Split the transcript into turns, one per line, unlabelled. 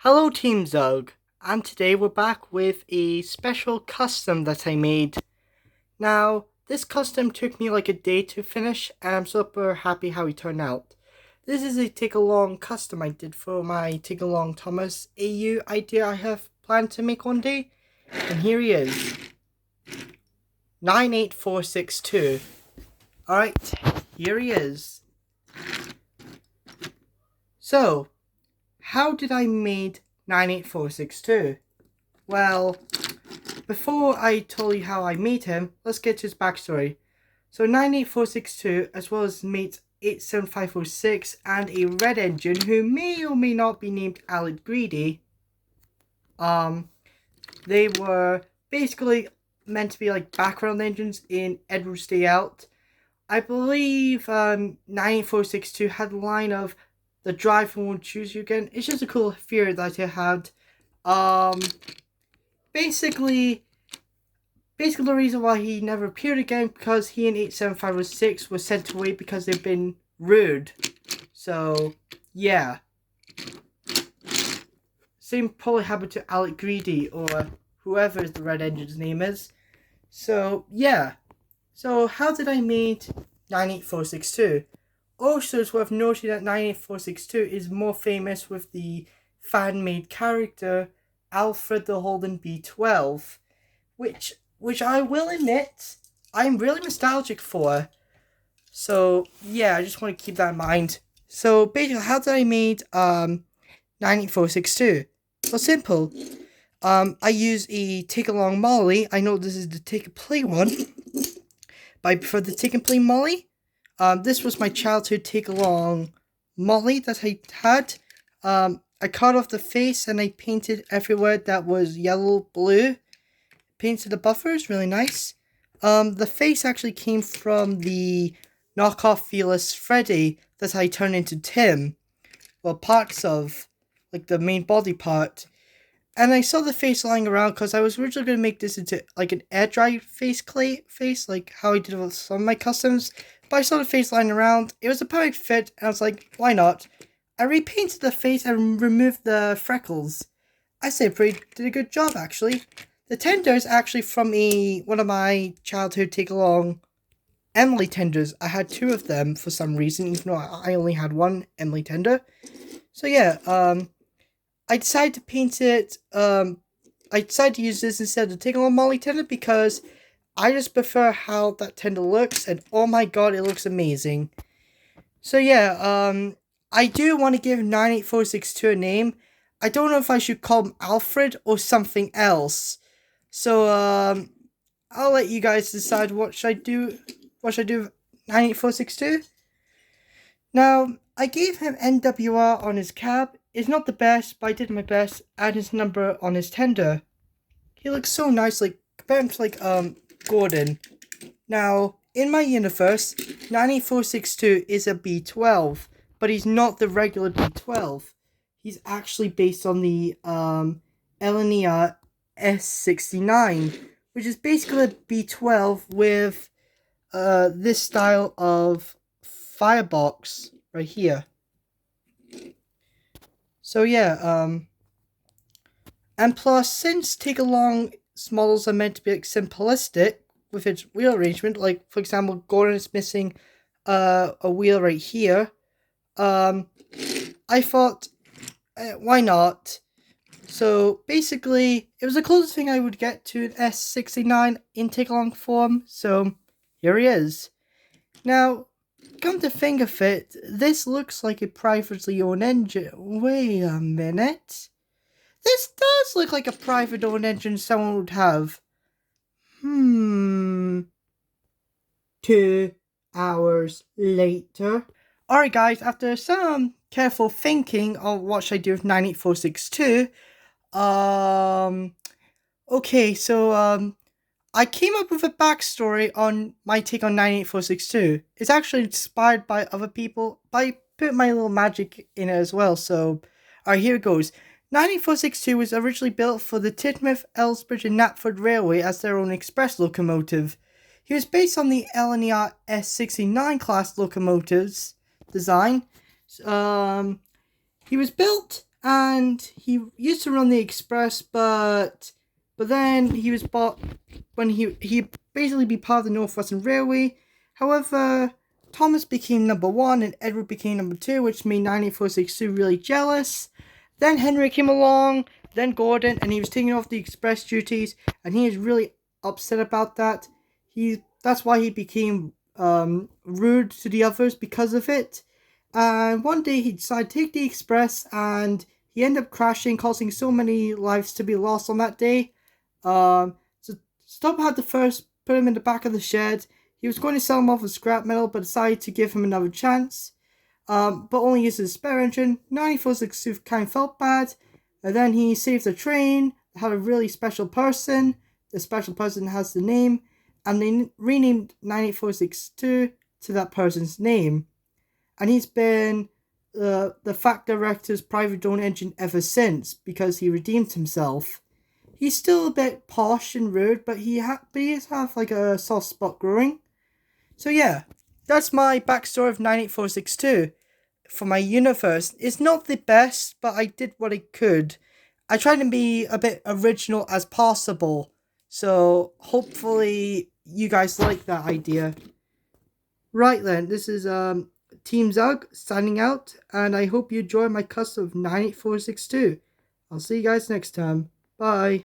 Hello Team Zug, and today we're back with a special custom that I made. Now, this custom took me like a day to finish, and I'm super happy how it turned out. This is a take-along custom I did for my take-along Thomas AU idea I have planned to make one day, and here he is, 98462. Alright, here he is. So, how did I made 98462? Well, before I tell you how I made him, let's get to his backstory. So 98462, as well as mate 87506 and a red engine who may or may not be named Alec Greedy, they were basically meant to be like background engines in Edward's Day Out. I believe 98462 had a line of the driver won't choose you again. It's just a cool fear that it had. Basically the reason why he never appeared again because he and 87506 were sent away because they've been rude. So, yeah. Same probably happened to Alec Greedy or whoever the red engine's name is. So, yeah. So, how did I make 98462? Also, it's worth noting that 98462 is more famous with the fan-made character Alfred the Holden B12, which I will admit I'm really nostalgic for. So yeah, I just want to keep that in mind. So basically, how did I made 98462? Well, simple. I use a take along Molly. I know this is the take and play one, but I prefer the take and play Molly. This was my childhood take along Molly that I had. I cut off the face and I painted everywhere that was yellow, blue. Painted the buffers, really nice. The face actually came from the knockoff Fearless Freddy that I turned into Tim. Well, parts of, like the main body part. And I saw the face lying around because I was originally going to make this into like an air dry face, like how I did with some of my customs. But I saw the face lying around. It was a perfect fit, and I was like, why not? I repainted the face and removed the freckles. I say did a good job, actually. The tender is actually from one of my childhood take-along Emily tenders. I had two of them for some reason, even though I only had one Emily tender. So yeah, I decided to paint it, I decided to use this instead of the take-along Molly tender because I just prefer how that tender looks, and oh my god, it looks amazing. So yeah, I do want to give 98462 a name. I don't know if I should call him Alfred or something else. So, I'll let you guys decide what should I do. What should I do with 98462? Now, I gave him NWR on his cab. It's not the best, but I did my best. And his number on his tender. He looks so nice, like, compared to, like, Gordon. Now, in my universe, 98462 is a B12, but he's not the regular B12. He's actually based on the, Elenia S69, which is basically a B12 with this style of firebox right here. So yeah, and plus, since take-along models are meant to be like simplistic with its wheel arrangement, like for example, Gordon is missing a wheel right here. I thought, why not? So basically, it was the closest thing I would get to an S69 in take-along form, so here he is. Now, come to think of it, this looks like a privately owned engine. Wait a minute. This does look like a private owned engine someone would have. 2 hours later. Alright guys, after some careful thinking of what should I do with 98462, okay, so, I came up with a backstory on my take on 98462. It's actually inspired by other people, but I put my little magic in it as well, so, alright, here it goes. 98462 was originally built for the Tidmouth, Elsbridge and Knapford Railway as their own express locomotive. He was based on the LNER S69 class locomotives design. He was built and he used to run the Express, but then he was bought when he basically be part of the Northwestern Railway. However, Thomas became number 1 and Edward became number 2, which made 98462 really jealous. Then Henry came along, then Gordon, and he was taking off the Express duties, and he was really upset about that. That's why he became rude to the others because of it. And one day he decided to take the Express, and he ended up crashing, causing so many lives to be lost on that day. So Stubb had to first put him in the back of the shed. He was going to sell him off as scrap metal, but decided to give him another chance. But only used his spare engine. 98462 kind of felt bad. And then he saved the train, had a really special person. The special person has the name, and they renamed 98462 to that person's name. And he's been the FAC Director's private drone engine ever since, because he redeemed himself. He's still a bit posh and rude, but he does have like a soft spot growing. So yeah, that's my backstory of 98462 for my universe. It's not the best, but I did what I could. I tried to be a bit original as possible. So hopefully you guys like that idea. Right then, this is Team Zug signing out, and I hope you enjoy my custom of 98462. I'll see you guys next time. Bye.